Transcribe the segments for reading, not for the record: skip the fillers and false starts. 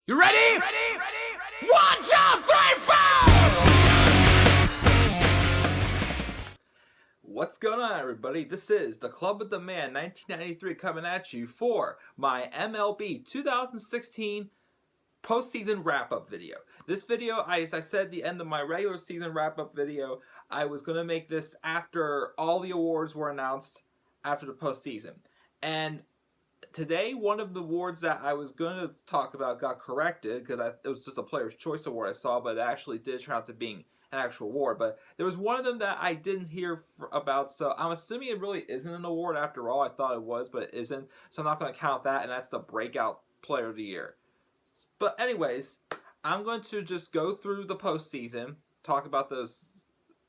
You ready? Ready? 1, 2, 3, 4! What's going on, everybody? This is the Club with the Man 1993 coming at you for my MLB 2016 postseason wrap-up video. This video, as I said at the end of my regular season wrap-up video, I was going to make this after all the awards were announced after the postseason. And today, one of the awards that I was going to talk about got corrected because it was just a Player's Choice Award I saw, but it actually did turn out to being an actual award. But there was one of them that I didn't hear about, so I'm assuming it really isn't an award after all. I thought it was, but it isn't, so I'm not going to count that, and that's the Breakout Player of the Year. But anyways, I'm going to just go through the postseason, talk about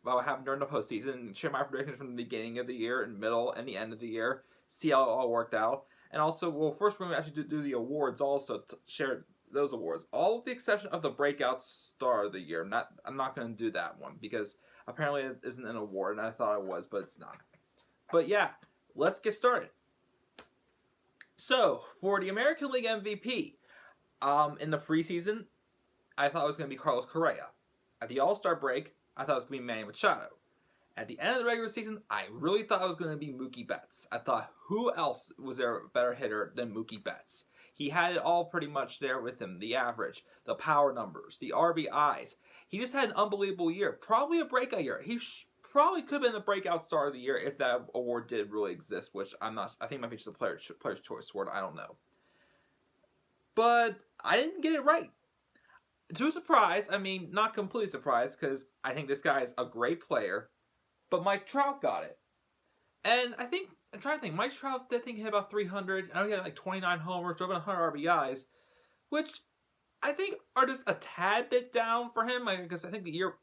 what happened during the postseason, share my predictions from the beginning of the year and middle and the end of the year, see how it all worked out. And also, well, first we're going to actually do the awards also, to share those awards. All with the exception of the Breakout Star of the Year. I'm not going to do that one because apparently it isn't an award, and I thought it was, but it's not. But yeah, let's get started. So, for the American League MVP, in the preseason, I thought it was going to be Carlos Correa. At the All-Star break, I thought it was going to be Manny Machado. At the end of the regular season, I really thought it was going to be Mookie Betts. I thought, who else was there a better hitter than Mookie Betts? He had it all pretty much there with him. The average, the power numbers, the RBIs. He just had an unbelievable year. Probably a breakout year. He probably could have been the Breakout Star of the Year if that award did really exist, which I'm not. I think it might be just a Player's Choice Award. I don't know. But I didn't get it right. To a surprise, I mean, not completely surprised, because I think this guy is a great player. But Mike Trout got it. And I'm trying to think, Mike Trout did think he hit about 300. I know he had like 29 homers, drove in 100 RBIs, which I think are just a tad bit down for him. Because I think the year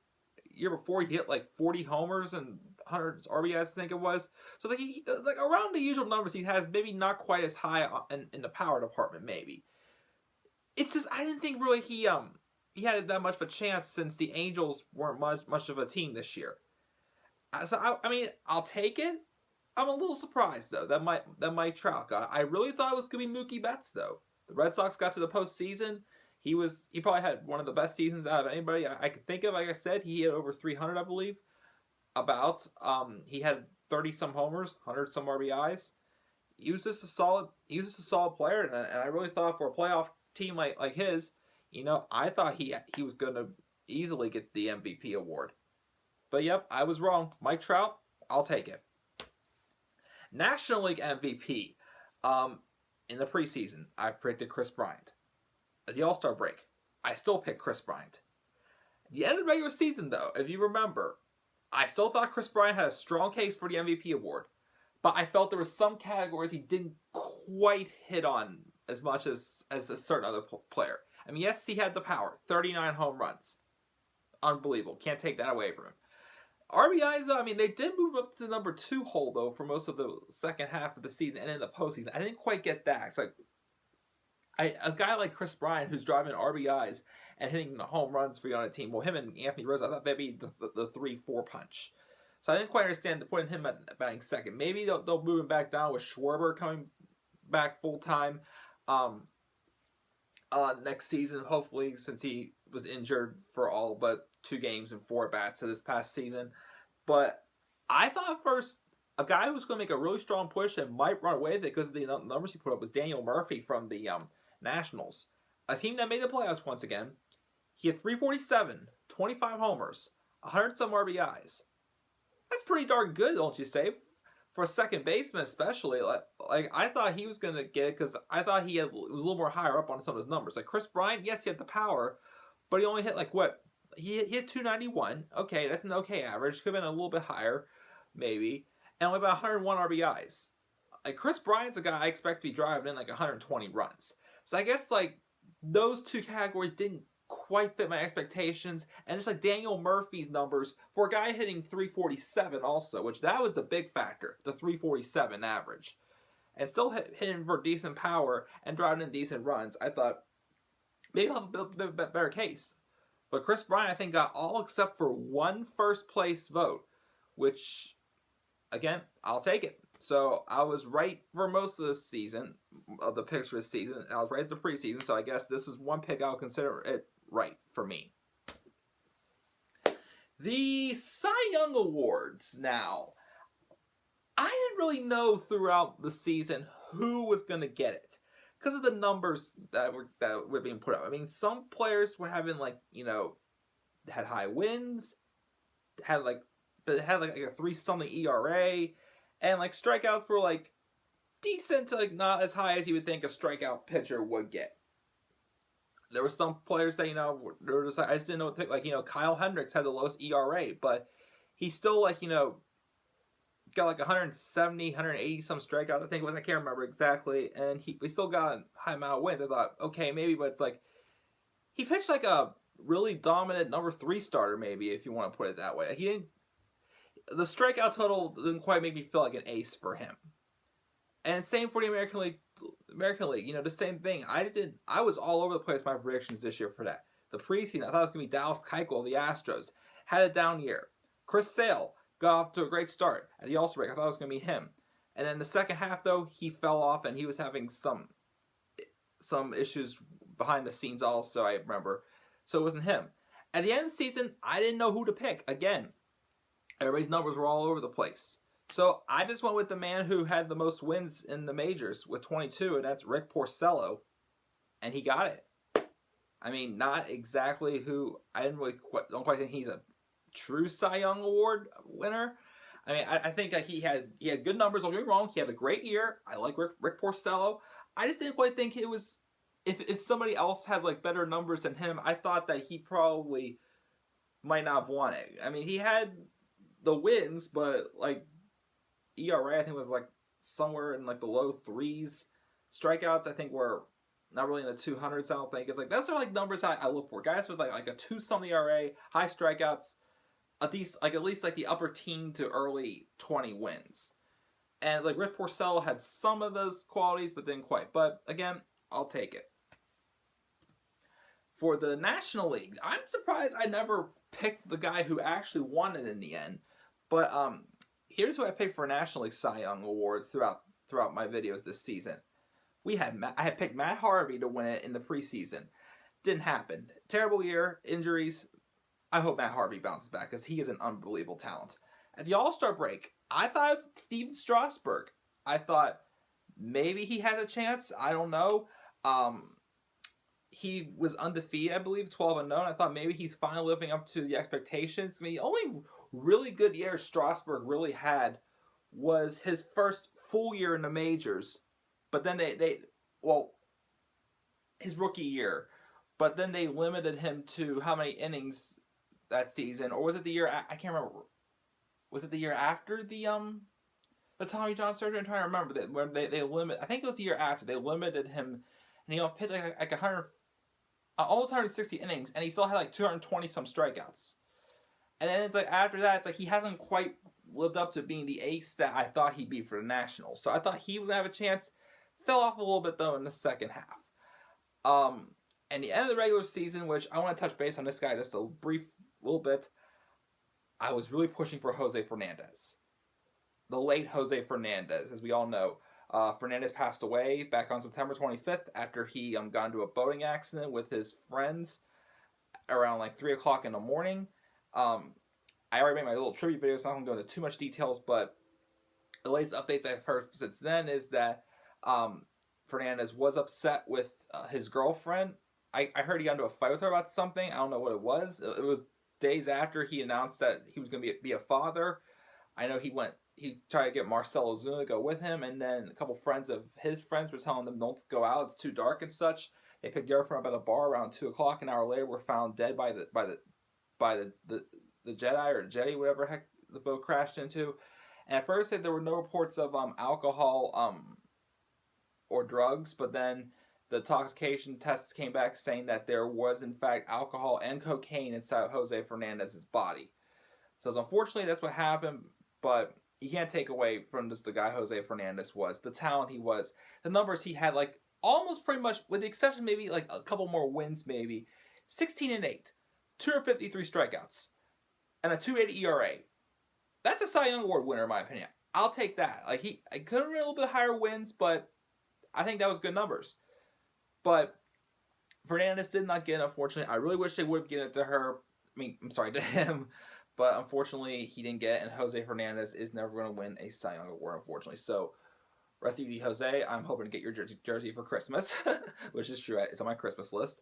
before he hit like 40 homers and 100 RBIs, I think it was. So it's like around the usual numbers he has, maybe not quite as high in the power department, maybe. It's just, I didn't think really he had that much of a chance since the Angels weren't much of a team this year. So, I mean, I'll take it. I'm a little surprised, though, that Mike Trout got it. I really thought it was going to be Mookie Betts, though. The Red Sox got to the postseason. He probably had one of the best seasons out of anybody I could think of. Like I said, he hit over 300, I believe. He had 30-some homers, 100-some RBIs. He was just a solid player, and I really thought for a playoff team like his, I thought he was going to easily get the MVP award. But yep, I was wrong. Mike Trout, I'll take it. National League MVP. In the preseason, I predicted Kris Bryant. At the All-Star break, I still picked Kris Bryant. At the end of the regular season, though, if you remember, I still thought Kris Bryant had a strong case for the MVP award. But I felt there were some categories he didn't quite hit on as much as a certain other player. I mean, yes, he had the power. 39 home runs. Unbelievable. Can't take that away from him. RBIs, though, I mean, they did move up to the number 2 hole, though, for most of the second half of the season and in the postseason. I didn't quite get that. It's like a guy like Kris Bryant, who's driving RBIs and hitting the home runs for you on a team. Well, him and Anthony Rizzo, I thought maybe the 3-4 punch. So I didn't quite understand putting him at batting second. Maybe they'll move him back down with Schwarber coming back full time next season, hopefully, since he was injured for all but 2 games and 4 bats this past season. But I thought first a guy who was going to make a really strong push and might run away with it because of the numbers he put up was Daniel Murphy from the Nationals, a team that made the playoffs once again. He had 347, 25 homers, 100-some RBIs. That's pretty darn good, don't you say? For a second baseman, especially, like I thought he was going to get it because I thought he was a little more higher up on some of his numbers. Like Kris Bryant, yes, he had the power, but he only hit He hit 291. Okay, that's an okay average. Could have been a little bit higher, maybe. And only about 101 RBIs. Like Kris Bryant's a guy I expect to be driving in like 120 runs. So I guess like those 2 categories didn't quite fit my expectations, and just like Daniel Murphy's numbers for a guy hitting 347 also, which that was the big factor, the 347 average, and still hitting for decent power and driving in decent runs. I thought maybe I'll have a bit better case, but Kris Bryant I think got all except for 1 first place vote, which again I'll take it. So I was right for most of the season, of the picks for the season, and I was right at the preseason. So I guess this was one pick I'll consider it right for me. The Cy Young Awards now. I didn't really know throughout the season who was going to get it because of the numbers that were being put up. I mean, some players were having had high wins, had like a 3-something ERA, and like strikeouts were like decent to like not as high as you would think a strikeout pitcher would get. There were some players that were just, I just didn't know what to pick. Like Kyle Hendricks had the lowest ERA, but he still got like 170, 180 some strikeouts, I think it was. I can't remember exactly. And he still got a high amount of wins. I thought, okay, maybe, but it's like he pitched like a really dominant number 3 starter, maybe, if you want to put it that way. The strikeout total didn't quite make me feel like an ace for him. And same for the American League. The same thing. I was all over the place my predictions this year for that. The preseason, I thought it was going to be Dallas Keuchel of the Astros. Had a down year. Chris Sale got off to a great start at the All-Star break. I thought it was going to be him. And then the second half, though, he fell off, and he was having some issues behind the scenes also, I remember. So it wasn't him. At the end of the season, I didn't know who to pick. Again, everybody's numbers were all over the place. So I just went with the man who had the most wins in the majors with 22, and that's Rick Porcello. And he got it. I mean, not exactly who... I don't quite think he's a true Cy Young Award winner. I mean, I think he had good numbers. Don't get me wrong. He had a great year. I like Rick Porcello. I just didn't quite think it was... If somebody else had like better numbers than him, I thought that he probably might not have won it. I mean, he had the wins, but like ERA, I think was like somewhere in like the low 3s. Strikeouts, I think were not really in the 200s. I don't think it's like those are like numbers I look for. Guys with like a 2-something ERA, high strikeouts, at least like the upper teen to early 20 wins. And like Rick Porcello had some of those qualities, but didn't quite. But again, I'll take it. For the National League, I'm surprised I never picked the guy who actually won it in the end. But here's who I picked for National League Cy Young Awards throughout my videos this season. I had picked Matt Harvey to win it in the preseason. Didn't happen. Terrible year, injuries. I hope Matt Harvey bounces back because he is an unbelievable talent. At the All-Star break, I thought of Steven Strasburg. I thought maybe he had a chance. I don't know. He was undefeated, I believe, 12-0. I thought maybe he's finally living up to the expectations. I mean, the only really good year Strasburg really had was his first full year in the majors. But then his rookie year. But then they limited him to how many innings that season. Or was it the year, I can't remember. Was it the year after the Tommy John surgery? I'm trying to remember that when they I think it was the year after they limited him, and he pitched like 100, almost 160 innings, and he still had like 220 some strikeouts. And then it's like after that, it's like he hasn't quite lived up to being the ace that I thought he'd be for the Nationals. So I thought he would have a chance. Fell off a little bit though in the second half. And the end of the regular season, which I want to touch base on this guy just a brief little bit. I was really pushing for Jose Fernandez. The late Jose Fernandez, as we all know. Fernandez passed away back on September 25th after he got into a boating accident with his friends around like 3 o'clock in the morning. I already made my little tribute video, so I'm not going to go into too much details, but the latest updates I've heard since then is that Fernandez was upset with his girlfriend. I heard he got into a fight with her about something. I don't know what it was. It was days after he announced that he was going to be a father. I know he tried to get Marcell Ozuna to go with him, and then a couple friends of his friends were telling them don't go out, it's too dark and such. They picked their friend up at a bar around 2 o'clock. An hour later, were found dead by the Jedi or Jetty, whatever heck the boat crashed into. And at first, there were no reports of alcohol or drugs, but then the intoxication tests came back saying that there was in fact alcohol and cocaine inside of Jose Fernandez's body. So unfortunately, that's what happened. But you can't take away from just the guy Jose Fernandez was, the talent he was, the numbers he had, like almost pretty much, with the exception maybe like a couple more wins, maybe 16-8, 253 strikeouts, and a 2.80 ERA. That's a Cy Young Award winner in my opinion. I'll take that. Like I could have been a little bit higher wins, but I think that was good numbers. But Fernandez did not get it, unfortunately. I really wish they would have given it to her. I'm sorry, to him. But unfortunately, he didn't get it, and Jose Fernandez is never going to win a Cy Young Award, unfortunately. So, rest easy, Jose. I'm hoping to get your jersey for Christmas, which is true. It's on my Christmas list.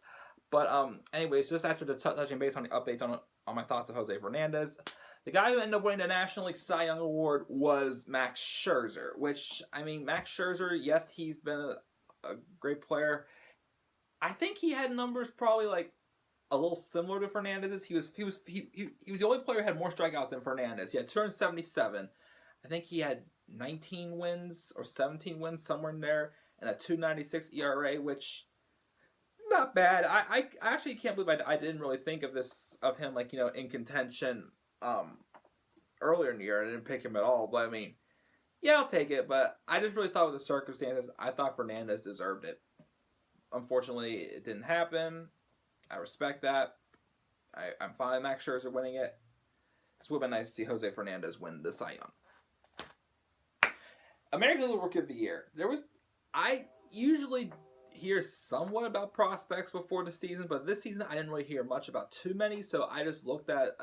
But anyways, just after the touching base on the updates on my thoughts of Jose Fernandez, the guy who ended up winning the National League Cy Young Award was Max Scherzer. Which, Max Scherzer, yes, he's been a great player. I think he had numbers probably like a little similar to Fernandez's. He was the only player who had more strikeouts than Fernandez. He had 277. I think he had 19 wins or 17 wins, somewhere in there, and a 2.96 ERA, which not bad. I actually can't believe I didn't really think of him like, in contention earlier in the year. I didn't pick him at all, but yeah, I'll take it. But I just really thought with the circumstances, I thought Fernandez deserved it. Unfortunately, it didn't happen. I respect that. I'm fine with Max Scherzer winning it. It would have been nice to see Jose Fernandez win the Cy Young. American League Rookie of the Year. I usually hear somewhat about prospects before the season, but this season I didn't really hear much about too many, so I just looked at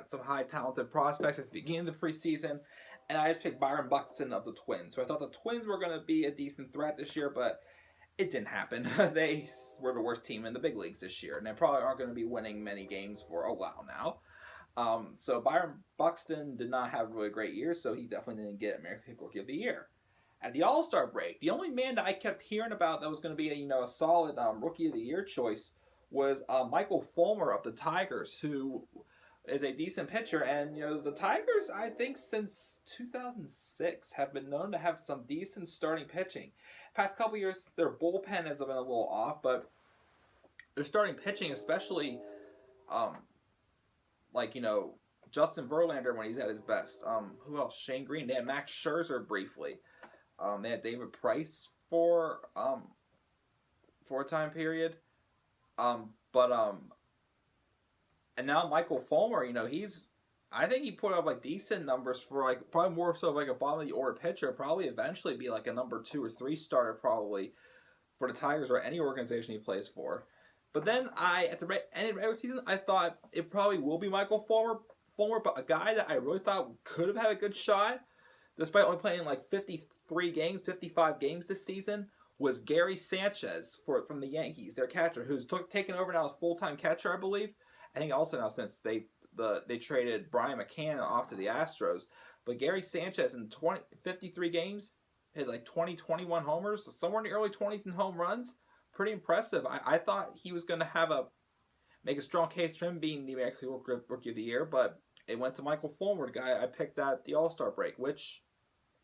some high talented prospects at the beginning of the preseason, and I just picked Byron Buxton of the Twins. So I thought the Twins were going to be a decent threat this year, but it didn't happen. They were the worst team in the big leagues this year, and they probably aren't going to be winning many games for a while now. So Byron Buxton did not have a really great year, so he definitely didn't get American League Rookie of the Year. At the All-Star break, the only man that I kept hearing about that was going to be a solid Rookie of the Year choice was Michael Fulmer of the Tigers, who is a decent pitcher. And the Tigers, I think since 2006, have been known to have some decent starting pitching. Past couple years, their bullpen has been a little off, but their starting pitching, especially, Justin Verlander when he's at his best. Who else? Shane Green. They had Max Scherzer briefly. They had David Price for a time period. And now Michael Fulmer, I think he put up decent numbers for probably more so a bottom of the order pitcher. Probably eventually be a number 2 or 3 starter probably for the Tigers or any organization he plays for. But then at the end of the regular season, I thought it probably will be Michael Fulmer, but a guy that I really thought could have had a good shot, despite only playing 53 games, 55 games this season, was Gary Sanchez from the Yankees, their catcher, who's taken over now as full-time catcher, I believe. I think also now since they traded Brian McCann off to the Astros. But Gary Sanchez in 53 games hit 21 homers, somewhere in the early 20s in home runs. Pretty impressive. I thought he was going to make a strong case for him being the American League Rookie of the Year, but it went to Michael Fulmer, the guy I picked at the All-Star break, which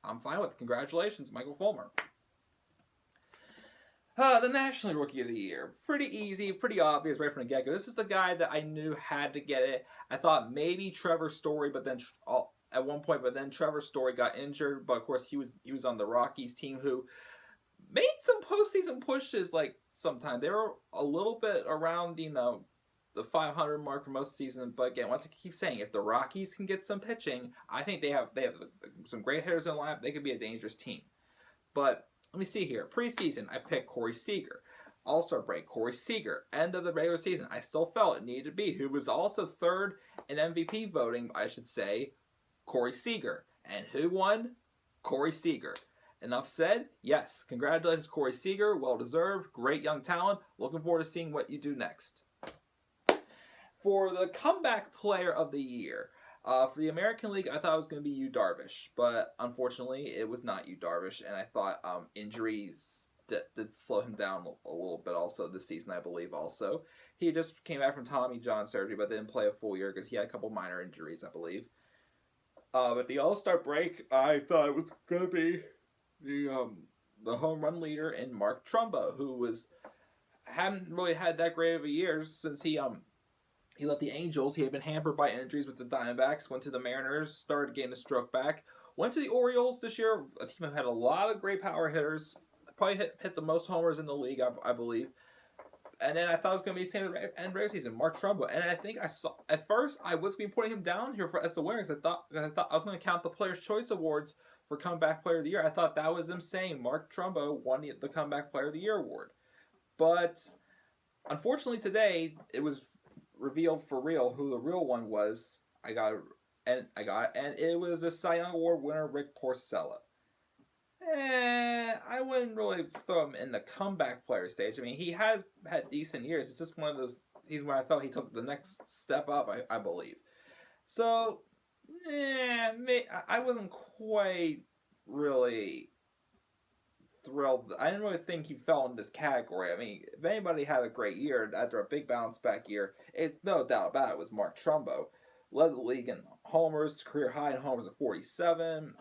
I'm fine with. Congratulations, Michael Fulmer. The National League Rookie of the Year. Pretty easy, pretty obvious right from the get-go. This is the guy that I knew had to get it. I thought maybe Trevor Story, but then at one point, Trevor Story got injured. But of course, he was on the Rockies team who made some postseason pushes sometime. They were a little bit around, the 500 mark for most of the season. But again, once I keep saying, if the Rockies can get some pitching, I think they have some great hitters in the lineup. They could be a dangerous team. But let me see here. Preseason, I picked Corey Seager. All-Star break, Corey Seager. End of the regular season, I still felt it needed to be. Who was also third in MVP voting, I should say, Corey Seager. And who won? Corey Seager. Enough said? Yes. Congratulations, Corey Seager. Well-deserved. Great young talent. Looking forward to seeing what you do next. For the comeback player of the year, for the American League, I thought it was going to be Yu Darvish, but unfortunately, it was not Yu Darvish, and I thought injuries did slow him down a little bit also this season, I believe also. He just came back from Tommy John surgery, but didn't play a full year because he had a couple minor injuries, I believe. But the All-Star break, I thought it was going to be the home run leader in Mark Trumbo, who hadn't really had that great of a year since he left the Angels. He had been hampered by injuries with the Diamondbacks, went to the Mariners, started getting a stroke back, went to the Orioles this year, a team that had a lot of great power hitters, probably hit the most homers in the league, I believe. And then I thought it was going to be the same end regular season, Mark Trumbo. And I think at first I was going to be putting him down here as the winner because I thought I was going to count the Players' Choice Awards for Comeback Player of the Year. I thought that was them saying Mark Trumbo won the Comeback Player of the Year award. But unfortunately today, it was revealed for real who the real one was. And it was the Cy Young Award winner, Rick Porcello. I wouldn't really throw him in the comeback player stage. I mean, he has had decent years. It's just one of those. He's when I felt he took the next step up, I believe. So, I wasn't quite really thrilled. I didn't really think he fell in this category. I mean, if anybody had a great year after a big bounce back year, it's no doubt about it was Mark Trumbo. Led the league in homers, career high in homers at 47.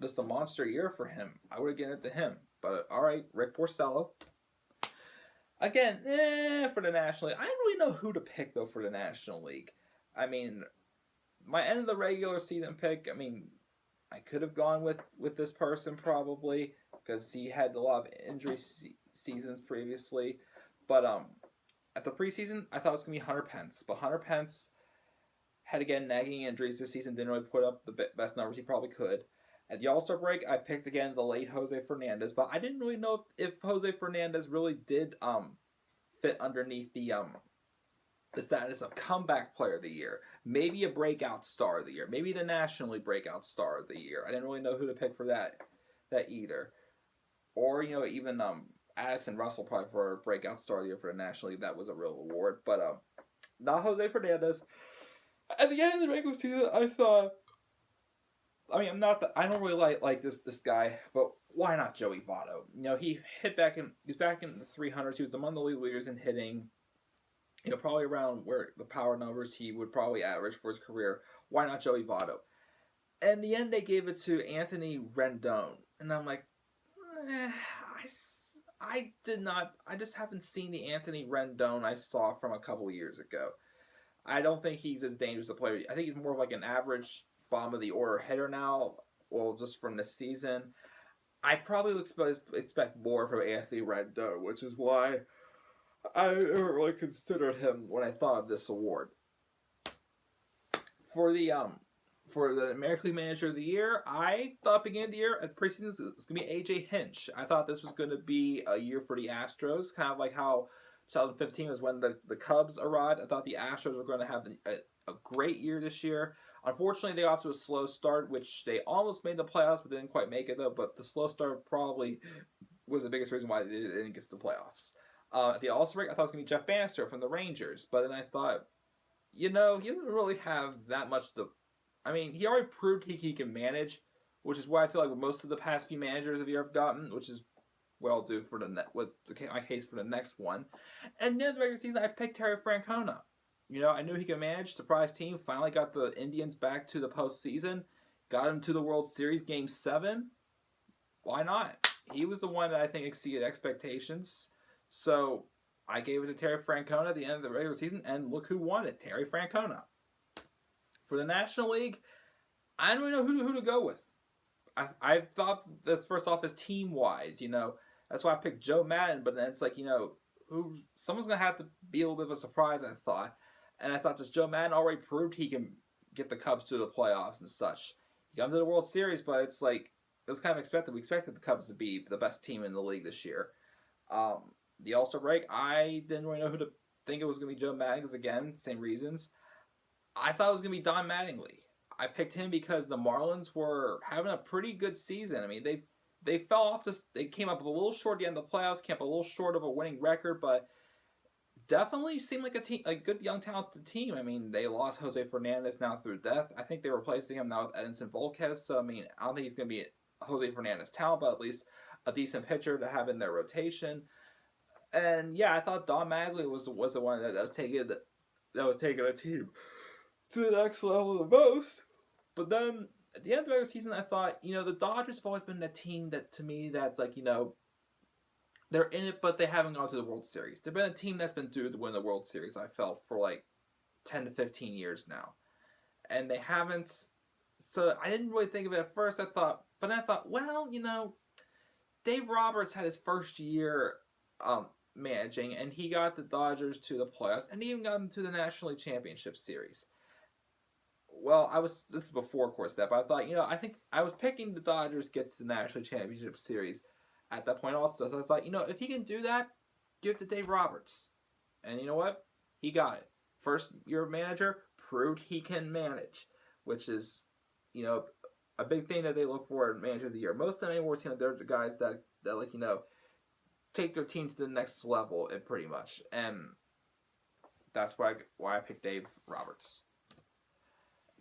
Just a monster year for him. I would have given it to him. But, alright, Rick Porcello. Again, for the National League. I didn't really know who to pick, though, for the National League. I mean, my end of the regular season pick, I mean, I could have gone with this person, probably, because he had a lot of injury seasons previously. But, at the preseason, I thought it was going to be Hunter Pence. But Hunter Pence had, again, nagging injuries this season. Didn't really put up the best numbers he probably could. At the All-Star break, I picked again the late Jose Fernandez, but I didn't really know if Jose Fernandez really did fit underneath the status of comeback player of the year, maybe a breakout star of the year, maybe the National League breakout star of the year. I didn't really know who to pick for that either, or even Addison Russell probably for breakout star of the year for the National League. That was a real award, but not Jose Fernandez. At the end of the regular season, I thought. I mean, I don't really like this guy, but why not Joey Votto? He was back in the 300s. He was among the league leaders in hitting. Probably around where the power numbers he would probably average for his career. Why not Joey Votto? And in the end, they gave it to Anthony Rendon, and I'm like, I just haven't seen the Anthony Rendon I saw from a couple years ago. I don't think he's as dangerous a player. I think he's more of like an average bottom of the order hitter now, well, just from this season. I probably would expect more from Anthony Rendon, which is why I never really considered him when I thought of this award. For the American League Manager of the Year, I thought beginning of the year at preseason it was going to be AJ Hinch. I thought this was going to be a year for the Astros, kind of like how 2015 was when the Cubs arrived. I thought the Astros were going to have a great year this year. Unfortunately, they got off to a slow start, which they almost made the playoffs, but didn't quite make it, though. But the slow start probably was the biggest reason why they didn't get to the playoffs. At the All-Star break, I thought it was going to be Jeff Bannister from the Rangers. But then I thought, he doesn't really have that much to... I mean, he already proved he can manage, which is why I feel like most of the past few managers of the year have gotten, which is what I'll do for my case for the next one. And then the regular season, I picked Terry Francona. I knew he could manage. Surprise team. Finally got the Indians back to the postseason. Got him to the World Series Game 7. Why not? He was the one that I think exceeded expectations. So I gave it to Terry Francona at the end of the regular season. And look who won it. Terry Francona. For the National League, I don't really know who to go with. I thought this first off as team-wise. That's why I picked Joe Madden. But then it's like, someone's going to have to be a little bit of a surprise, I thought. And I thought just Joe Madden already proved he can get the Cubs to the playoffs and such. He got to the World Series, but it's like, it was kind of expected. We expected the Cubs to be the best team in the league this year. The All-Star break, I didn't really know who to think it was going to be Joe Madden, because again, same reasons. I thought it was going to be Don Mattingly. I picked him because the Marlins were having a pretty good season. I mean, they fell off, they came up a little short at the end of the playoffs, came up a little short of a winning record, but definitely seemed like a good young talented team. I mean, they lost Jose Fernandez now through death. I think they're replacing him now with Edinson Volquez. So I mean, I don't think he's going to be Jose Fernandez talent, but at least a decent pitcher to have in their rotation. And yeah, I thought Don Mattingly was the one that was taking a team to the next level the most. But then at the end of the regular season, I thought the Dodgers have always been a team that to me that's like they're in it, but they haven't gone to the World Series. They've been a team that's been due to win the World Series, I felt, for like 10 to 15 years now. And they haven't. So I didn't really think of it at first. I thought, well, Dave Roberts had his first year managing, and he got the Dodgers to the playoffs, and even got them to the National League Championship Series. well, this is before, of course, that, but I thought, I think I was picking the Dodgers get to the National Championship Series at that point also. So I thought, if he can do that, give it to Dave Roberts. And you know what? He got it. First year manager, proved he can manage, which is, a big thing that they look for in manager of the year. Most of the awards, they're the guys that like, take their team to the next level, pretty much. And that's why I picked Dave Roberts.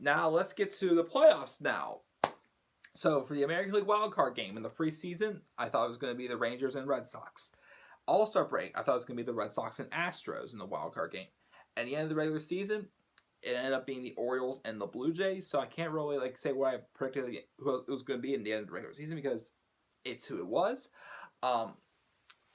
Now, let's get to the playoffs now. So, for the American League wildcard game in the preseason, I thought it was going to be the Rangers and Red Sox. All-Star break, I thought it was going to be the Red Sox and Astros in the wildcard game. At the end of the regular season, it ended up being the Orioles and the Blue Jays, so I can't really say what I predicted who it was going to be in the end of the regular season because it's who it was.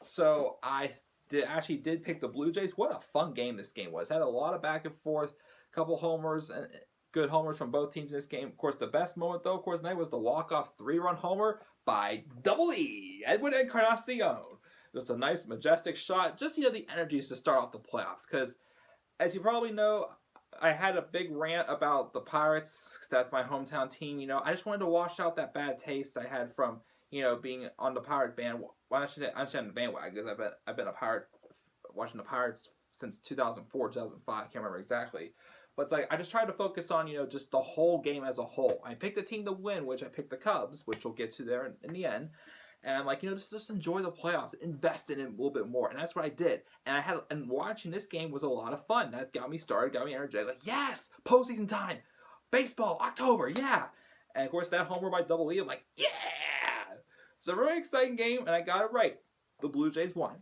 So I did pick the Blue Jays. What a fun game this game was. Had a lot of back and forth, a couple homers, and good homers from both teams in this game. Of course, the best moment, though, tonight was the walk-off 3-run homer by Double E, Edwin Encarnacion. Just a nice, majestic shot. Just, the energies to start off the playoffs. Because, as you probably know, I had a big rant about the Pirates. That's my hometown team. I just wanted to wash out that bad taste I had from, being on the Pirate band. Well, I should say on the bandwagon because I've been a Pirate, watching the Pirates since 2004, 2005. I can't remember exactly. But it's I just tried to focus on, just the whole game as a whole. I picked the team to win, which I picked the Cubs, which we'll get to there in the end. And I'm just enjoy the playoffs, invest in it a little bit more, and that's what I did. And watching this game was a lot of fun. That got me started, got me energized. Yes, postseason time, baseball, October, yeah. And of course that homer by Double E, I'm yeah. It's a very exciting game, and I got it right. The Blue Jays won.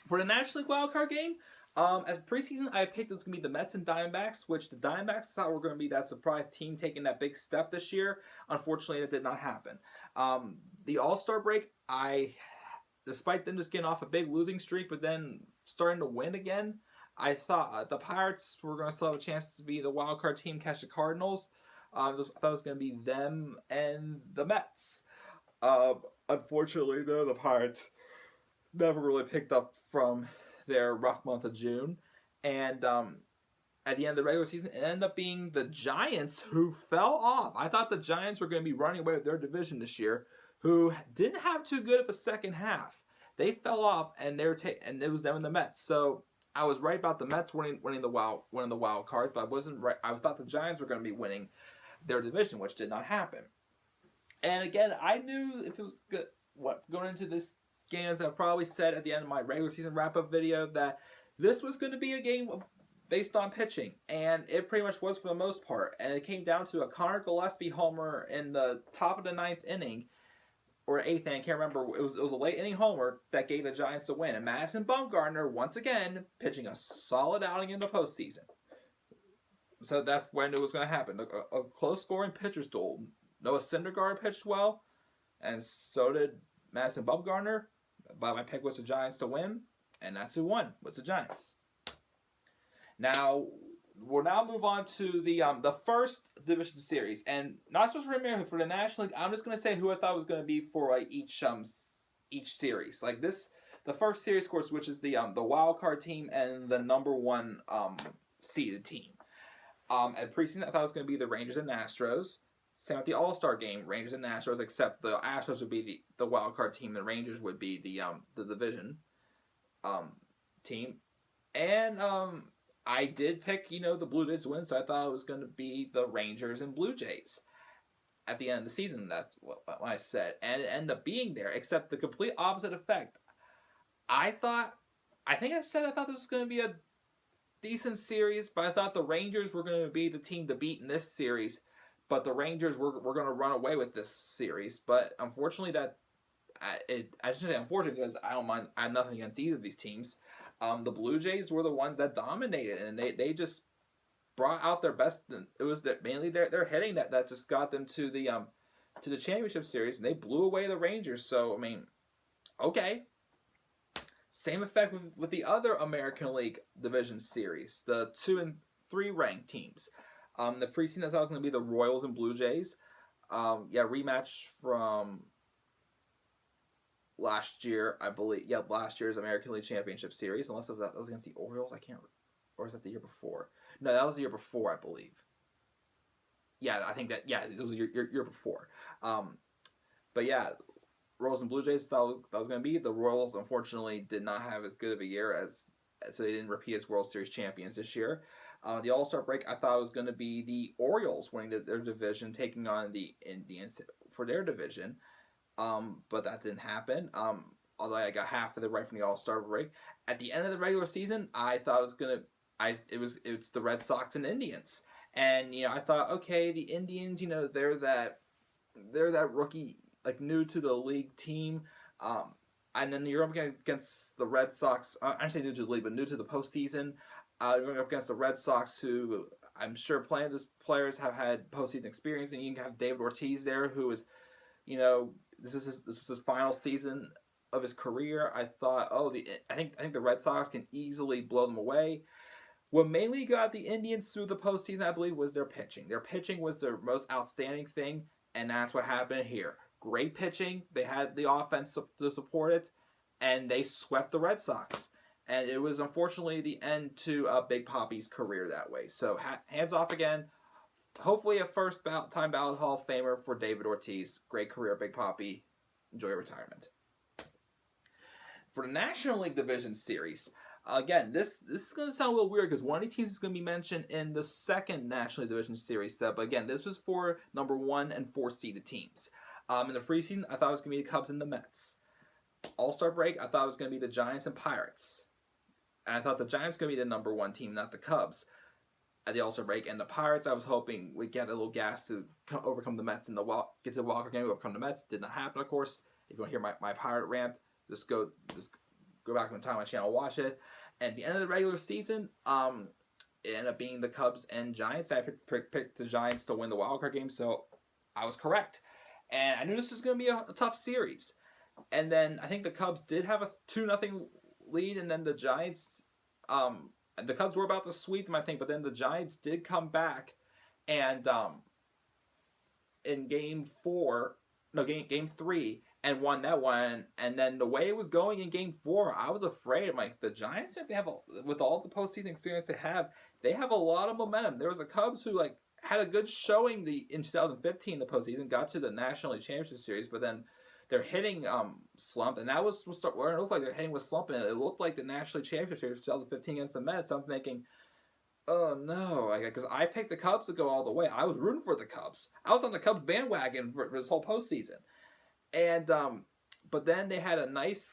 For the National League wildcard game, as preseason, I picked it was going to be the Mets and Diamondbacks, which the Diamondbacks thought were going to be that surprise team taking that big step this year. Unfortunately, it did not happen. The All-Star break, despite them just getting off a big losing streak, but then starting to win again, I thought the Pirates were going to still have a chance to be the wild card team, catch the Cardinals. I thought it was going to be them and the Mets. Unfortunately, though, the Pirates never really picked up from their rough month of June. And at the end of the regular season, it ended up being the Giants who fell off. I thought the Giants were going to be running away with their division this year, who didn't have too good of a second half. They fell off, and and it was them and the Mets. So I was right about the Mets winning the wild cards, but I wasn't right. I thought the Giants were going to be winning their division, which did not happen. And again, I knew if it was good, going into this game, as I probably said at the end of my regular season wrap-up video, that this was going to be a game based on pitching, and it pretty much was for the most part. And it came down to a Connor Gillespie homer in the top of the 9th inning, or 8th inning, I can't remember. It was a late inning homer that gave the Giants the win. And Madison Bumgarner, once again, pitching a solid outing in the postseason. So that's when it was going to happen. A close-scoring pitcher's duel. Noah Syndergaard pitched well, and so did Madison Bumgarner. But my pick was the Giants to win, and that's who won. Was the Giants. Now, we'll move on to the first division series, and not supposed to remember for the National League. I'm just going to say who I thought was going to be for each series. The first series, of course, which is the wild card team and the number one seeded team. At preseason, I thought it was going to be the Rangers and Astros. Same with the All-Star game, Rangers and Astros, except the Astros would be the wild card team, the Rangers would be the division team, and I did pick, the Blue Jays to win, so I thought it was going to be the Rangers and Blue Jays at the end of the season. That's what I said. And it ended up being there, except the complete opposite effect. I thought this was going to be a decent series, but I thought the Rangers were going to be the team to beat in this series, but the Rangers were going to run away with this series. But unfortunately, I shouldn't say unfortunately, because I have nothing against either of these teams. The Blue Jays were the ones that dominated, and they just brought out their best. It was mainly their hitting that just got them to the championship series, and they blew away the Rangers. So I mean, okay. Same effect with the other American League Division series, the 2 and 3 ranked teams. The preseason, I thought it was going to be the Royals and Blue Jays. Rematch from last year, I believe. Yeah, last year's American League Championship Series. Unless that was against the Orioles, I can't. Or is that the year before? No, that was the year before, I believe. Yeah, I think that it was year before. Um, but yeah, Royals and Blue Jays thought that was going to be. The Royals unfortunately did not have as good of a year so they didn't repeat as World Series champions this year. The All Star break, I thought it was going to be the Orioles winning their division, taking on the Indians for their division. But that didn't happen. Although I got half of it right from the All Star break. At the end of the regular season, I thought it was gonna. It's the Red Sox and Indians, and I thought, okay, the Indians, they're that rookie, like new to the league team. And then you're up against the Red Sox. I say new to the league, but new to the postseason. You're up against the Red Sox, who I'm sure plenty of those players have had postseason experience, and you can have David Ortiz there, who is, this was his final season of his career. I thought, I think the Red Sox can easily blow them away. What mainly got the Indians through the postseason, I believe, was their pitching. Their pitching was their most outstanding thing, and that's what happened here. Great pitching. They had the offense to support it, and they swept the Red Sox. And it was unfortunately the end to Big Poppy's career that way. So hands off again. Hopefully a first-time ballot Hall of Famer for David Ortiz. Great career, Big Poppy. Enjoy your retirement. For the National League Division Series, again, this is going to sound a little weird because one of these teams is going to be mentioned in the second National League Division Series set. But again, this was for number 1 and 4 seeded teams. In the preseason, I thought it was going to be the Cubs and the Mets. All-Star break, I thought it was going to be the Giants and Pirates. And I thought the Giants were going to be the number 1 team, not the Cubs. At the All-Star break, and the Pirates, I was hoping we'd get a little gas to overcome the Mets and get to the wild card game, overcome the Mets. Did not happen, of course. If you want to hear my Pirate rant, just go back on time on my channel and watch it. And at the end of the regular season, it ended up being the Cubs and Giants. I picked the Giants to win the wild card game, so I was correct. And I knew this was going to be a tough series. And then I think the Cubs did have a 2-0 lead, and then the Giants, the Cubs were about to sweep them, I think, but then the Giants did come back, and in game 3, and won that one. And then the way it was going in game 4, I was afraid. I'm like, the Giants, with all the postseason experience they have a lot of momentum. There was a Cubs who had a good showing in 2015, the postseason, got to the National League Championship Series, but then their hitting slumped, and that was where it looked like their hitting was slumping. It looked like the National League Championship Series 2015 against the Mets. So I'm thinking, oh no, because I picked the Cubs to go all the way. I was rooting for the Cubs. I was on the Cubs bandwagon for this whole postseason. And but then they had a nice,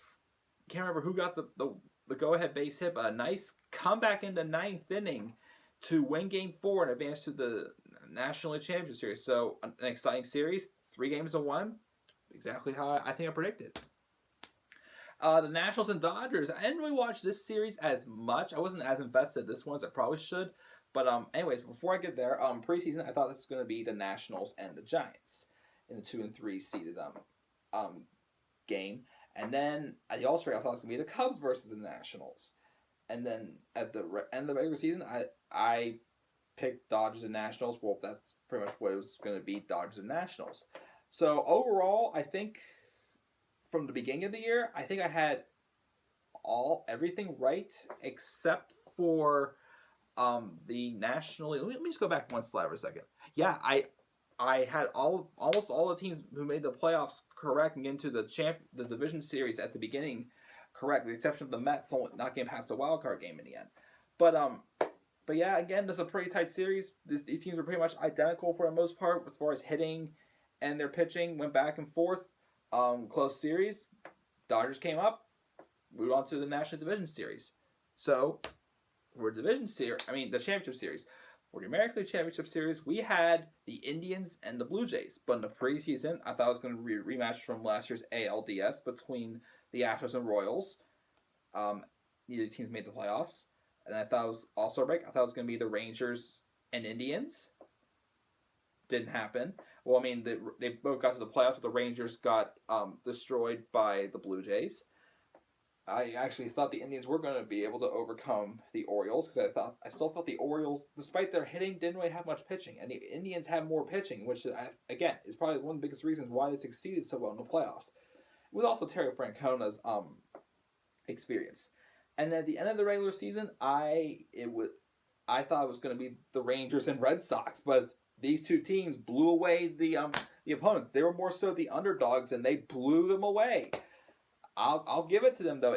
can't remember who got the go-ahead base hit, but a nice comeback in the 9th inning to win Game 4 and advance to the National League Championship Series. So an exciting series, 3-1, exactly how I think I predicted. The Nationals and Dodgers. I didn't really watch this series as much. I wasn't as invested in this one as I probably should. But anyways, before I get there, preseason, I thought this was going to be the Nationals and the Giants in the 2 and 3 seeded game. And then at the All-Star, I thought it was going to be the Cubs versus the Nationals. And then at the end of the regular season, I picked Dodgers and Nationals. Well, that's pretty much what it was going to be, Dodgers and Nationals. So overall, I think from the beginning of the year, I think I had everything right except for the National League. Let me just go back one slide for a second. Yeah, I had almost all the teams who made the playoffs correct and get into the division series at the beginning correct, with the exception of the Mets not getting past the wild card game in the end. But yeah, again, this is a pretty tight series. These teams were pretty much identical for the most part as far as hitting and their pitching. Went back and forth. Close series. Dodgers came up. Moved on to the National Division Series. So for the Championship Series. For the American League Championship Series, we had the Indians and the Blue Jays. But in the preseason, I thought it was going to be a rematch from last year's ALDS between the Astros and Royals. Neither teams made the playoffs. And I thought it was All-Star break. I thought it was going to be the Rangers and Indians. Didn't happen. Well, they both got to the playoffs, but the Rangers got destroyed by the Blue Jays. I actually thought the Indians were going to be able to overcome the Orioles because I still thought the Orioles, despite their hitting, didn't really have much pitching, and the Indians had more pitching, which again is probably one of the biggest reasons why they succeeded so well in the playoffs. With also Terry Francona's experience, and at the end of the regular season, I thought it was going to be the Rangers and Red Sox, but these two teams blew away the opponents. They were more so the underdogs, and they blew them away. I'll give it to them though.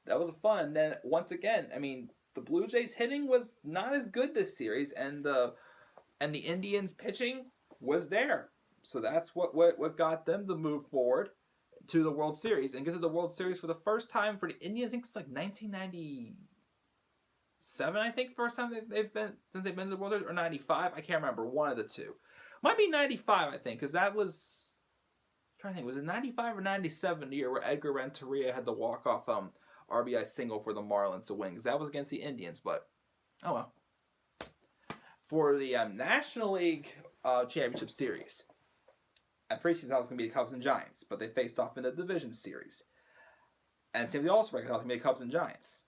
That was fun. And then once again, I mean, the Blue Jays hitting was not as good this series, and the Indians pitching was there. So that's what got them to move forward to the World Series and get to the World Series for the first time for the Indians. I think it's like 1997. I think first time they've been since they've been to the World Series, or 95. I can't remember. One of the two. Might be 95. I think because that was. I'm trying to think. Was it 95 or 97 the year where Edgar Renteria had the walk off RBI single for the Marlins to win? Because that was against the Indians, but oh well. For the National League Championship Series. At preseason, that was going to be the Cubs and Giants, but they faced off in the Division Series. And same with the All-Star break, it was going to be the Cubs and Giants.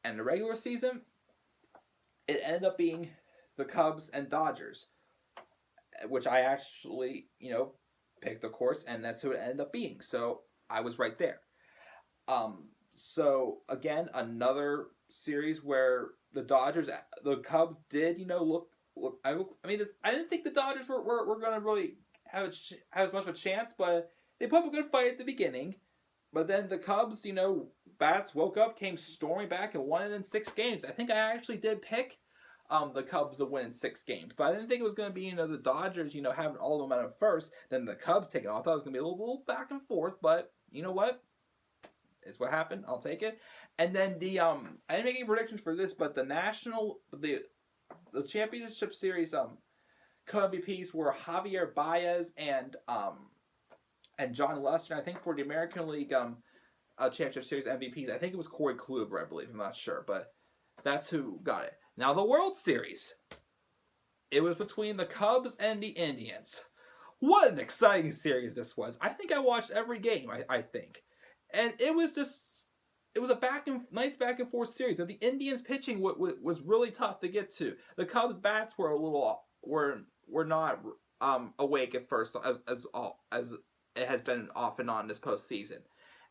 And the regular season, it ended up being the Cubs and Dodgers, which I actually, picked, of course, and that's who it ended up being. So I was right there. So again, another series where the Cubs did, look. I mean, I didn't think the Dodgers were going to really have as much of a chance, but they put up a good fight at the beginning. But then the Cubs, bats woke up, came storming back, and won it in 6 games. I think I actually did pick the Cubs to win in 6 games, but I didn't think it was going to be, the Dodgers, having all the momentum first, then the Cubs taking off. I thought it was going to be a little back and forth, but you know what? It's what happened. I'll take it. And then I didn't make any predictions for this, but the championship series co-MVPs were Javier Baez and John Lester. And I think for the American League Championship Series MVPs, I think it was Corey Kluber, I believe. I'm not sure, but that's who got it. Now the World Series. It was between the Cubs and the Indians. What an exciting series this was. I think I watched every game, I think. And it was a nice back and forth series. And the Indians pitching was really tough to get to. The Cubs bats were not awake at first as it has been off and on this postseason.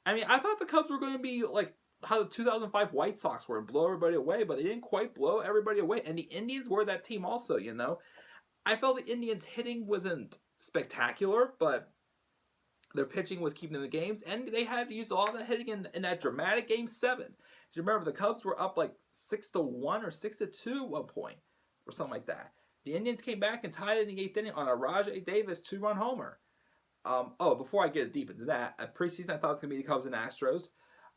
I mean, I thought the Cubs were going to be like how the 2005 White Sox were and blow everybody away, but they didn't quite blow everybody away. And the Indians were that team also, I felt the Indians hitting wasn't spectacular, but their pitching was keeping them in the games, and they had to use all that hitting in that dramatic Game 7. So you remember, the Cubs were up like 6-1 or 6-2 at one point, or something like that. The Indians came back and tied it in the 8th inning on a Rajai Davis 2-run homer. Before I get deep into that, at preseason I thought it was going to be the Cubs and Astros.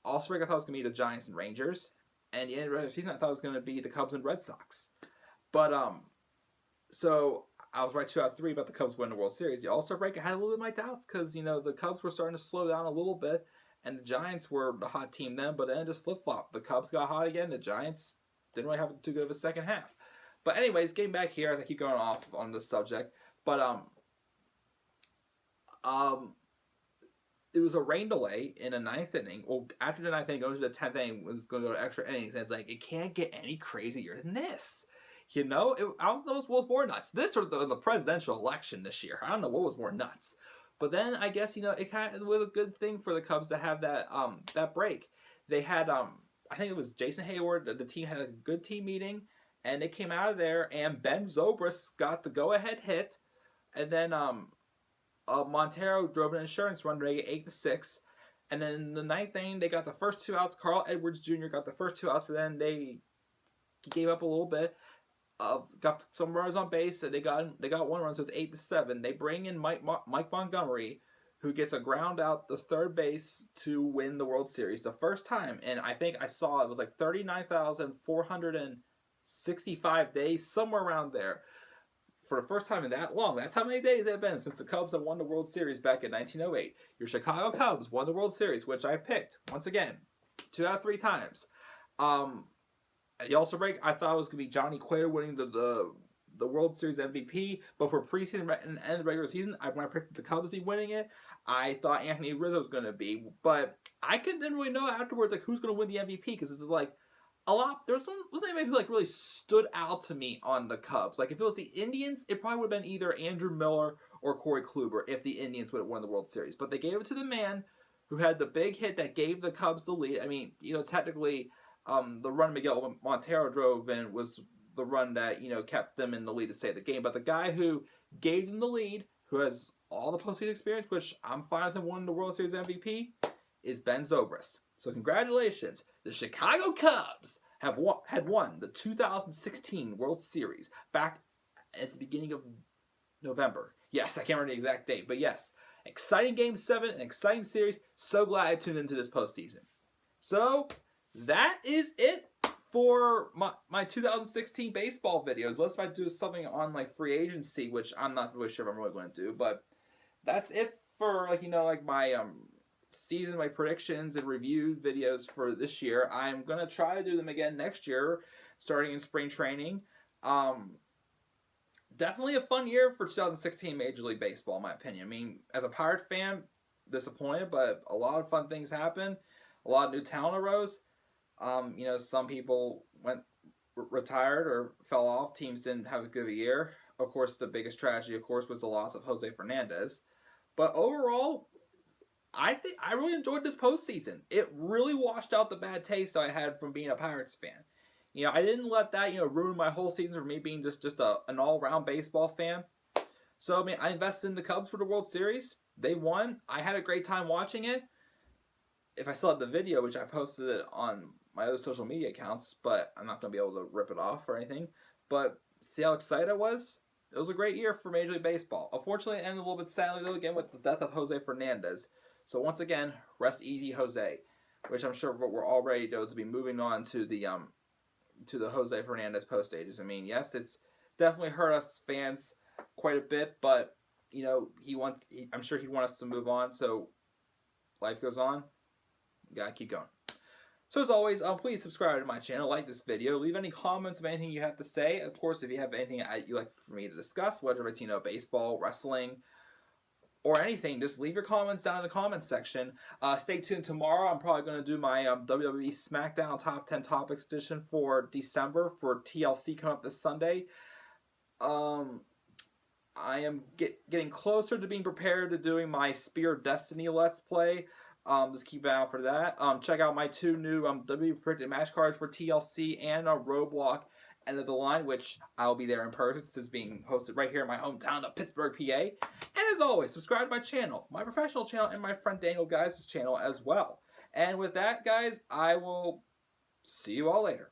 All-Star break I thought it was going to be the Giants and Rangers. And the end of the regular season I thought it was going to be the Cubs and Red Sox. But, so I was right 2 out of 3 about the Cubs winning the World Series. The All-Star break, I had a little bit of my doubts because, the Cubs were starting to slow down a little bit, and the Giants were the hot team then, but then it just flip-flopped. The Cubs got hot again, the Giants didn't really have too good of a second half. But anyways, getting back here as I keep going off on this subject, but it was a rain delay in the 9th inning. Well, after the 9th inning, going to the 10th inning, it was going to go to extra innings, and it's like, it can't get any crazier than this. I don't know what was more nuts. This or the presidential election this year. I don't know what was more nuts. But then I guess, it was a good thing for the Cubs to have that break. They had, I think it was Jason Hayward, the team had a good team meeting, and they came out of there, and Ben Zobrist got the go-ahead hit, and then Montero drove an insurance run to make it 8-6, and then in the 9th inning, they got the first 2 outs. Carl Edwards Jr. got the first 2 outs, but then they gave up a little bit. Got some runners on base, and they got 1 run, so it's 8-7. They bring in Mike Montgomery, who gets a ground out the third base to win the World Series the first time. And I think I saw it was like 39,465 days, somewhere around there, for the first time in that long. That's how many days it had been since the Cubs have won the World Series back in 1908. Your Chicago Cubs won the World Series, which I picked once again 2 out of 3 times. At the All-Star break, I thought it was going to be Johnny Cueto winning the World Series MVP, but for preseason and the regular season, when I picked the Cubs be winning it, I thought Anthony Rizzo was going to be, but I didn't really know afterwards who's going to win the MVP, because this is wasn't anybody who really stood out to me on the Cubs. If it was the Indians, it probably would have been either Andrew Miller or Corey Kluber if the Indians would have won the World Series, but they gave it to the man who had the big hit that gave the Cubs the lead. I mean, technically, the run Miguel Montero drove in was the run that, kept them in the lead to save the game. But the guy who gave them the lead, who has all the postseason experience, which I'm fine with him winning the World Series MVP, is Ben Zobrist. So congratulations. The Chicago Cubs had won the 2016 World Series back at the beginning of November. Yes, I can't remember the exact date, but yes. Exciting Game 7, an exciting series. So glad I tuned into this postseason. So, that is it for my 2016 baseball videos. Unless if I do something on, like, free agency, which I'm not really sure if I'm really going to do. But that's it for, my season, my predictions and review videos for this year. I'm going to try to do them again next year, starting in spring training. Definitely a fun year for 2016 Major League Baseball, in my opinion. I mean, as a Pirate fan, disappointed, but a lot of fun things happened. A lot of new talent arose. Some people retired or fell off. Teams didn't have as good of a year. Of course, the biggest tragedy, was the loss of Jose Fernandez. But overall, I think I really enjoyed this postseason. It really washed out the bad taste I had from being a Pirates fan. I didn't let that, ruin my whole season for me being just an all-around baseball fan. So, I invested in the Cubs for the World Series. They won. I had a great time watching it. If I still have the video, which I posted it on my other social media accounts, but I'm not going to be able to rip it off or anything. But see how excited I was? It was a great year for Major League Baseball. Unfortunately, it ended a little bit sadly, though, again, with the death of Jose Fernandez. So, once again, rest easy, Jose. Which I'm sure we're all ready to be moving on to the Jose Fernandez post stages. Yes, it's definitely hurt us fans quite a bit, but I'm sure he wants us to move on. So life goes on. You gotta keep going. So as always, please subscribe to my channel, like this video, leave any comments of anything you have to say. Of course, if you have anything you'd like for me to discuss, whether it's baseball, wrestling, or anything, just leave your comments down in the comments section. Stay tuned tomorrow. I'm probably going to do my WWE SmackDown Top 10 Topics edition for December for TLC coming up this Sunday. I am getting closer to being prepared to doing my Spear of Destiny Let's Play. Just keep an eye out for that. Check out my 2 new WWE predicted match cards for TLC and Roadblock End of the Line, which I'll be there in person. This is being hosted right here in my hometown of Pittsburgh, PA. And as always, subscribe to my channel, my professional channel, and my friend Daniel Guys' channel as well. And with that, guys, I will see you all later.